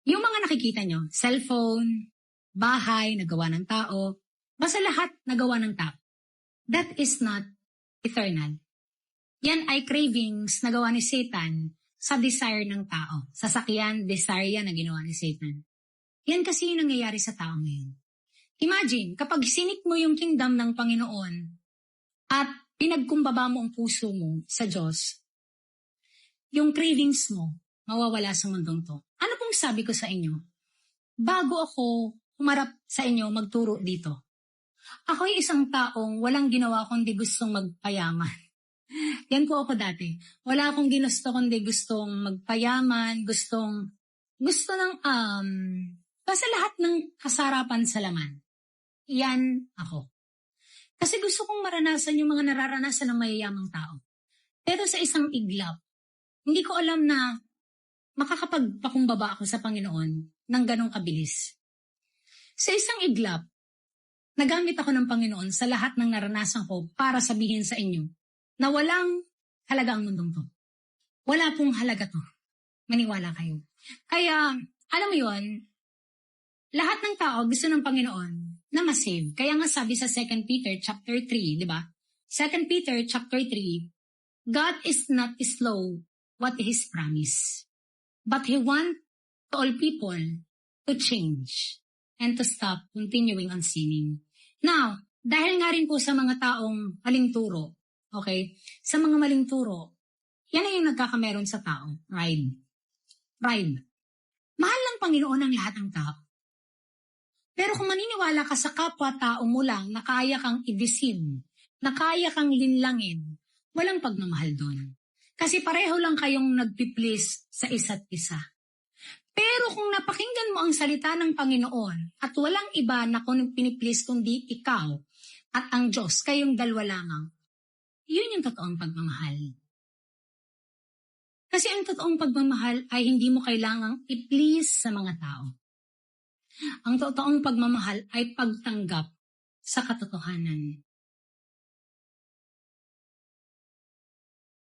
Yung mga nakikita nyo, cellphone, bahay, nagawa ng tao, basta lahat nagawa ng tao. That is not eternal. Yan ay cravings na gawa ni Satan sa desire ng tao. Sasakyan, desire yan na ginawa ni Satan. Yan kasi yung nangyayari sa tao ngayon. Imagine, kapag sinik mo yung kingdom ng Panginoon at pinagkumbaba mo ang puso mo sa Diyos, yung cravings mo, mawawala sa mundong to. Ano pong sabi ko sa inyo? Bago ako humarap sa inyo magturo dito, ako'y isang taong walang ginawa kundi gustong magpayaman. Yan po ako dati. Wala akong ginusto kundi gustong magpayaman, gusto ng, kasi lahat ng kasarapan sa laman. Yan ako. Kasi gusto kong maranasan yung mga nararanasan ng mayayamang tao. Pero sa isang iglap, hindi ko alam na makakapagpakumbaba ako sa Panginoon ng ganong kabilis. Sa isang iglap, nagamit ako ng Panginoon sa lahat ng naranasan ko para sabihin sa inyo na walang halaga ang mundong to. Wala pong halaga to. Maniwala kayo. Kaya, alam mo yun, lahat ng tao gusto ng Panginoon na ma-save. Kaya nga sabi sa 2 Peter chapter 3, di ba? 2 Peter chapter 3, God is not slow what His promise, but He wants all people to change and to stop continuing on sinning. Now, dahil nga rin po sa mga taong maling turo, okay? Sa mga maling turo, yan ay yung nagkakameron sa tao. Pride. Mahal ng Panginoon ang lahat ng tao. Pero kung maniniwala ka sa kapwa-tao mo lang na kaya kang i-deceive, na kaya kang linlangin, walang pagmamahal doon. Kasi pareho lang kayong nagpiplease sa isa't isa. Pero kung napakinggan mo ang salita ng Panginoon at walang iba na kung piniplease kundi ikaw at ang Diyos, kayong dalawa lamang, yun yung totoong pagmamahal. Kasi ang totoong pagmamahal ay hindi mo kailangang i-please sa mga tao. Ang totoong pagmamahal ay pagtanggap sa katotohanan.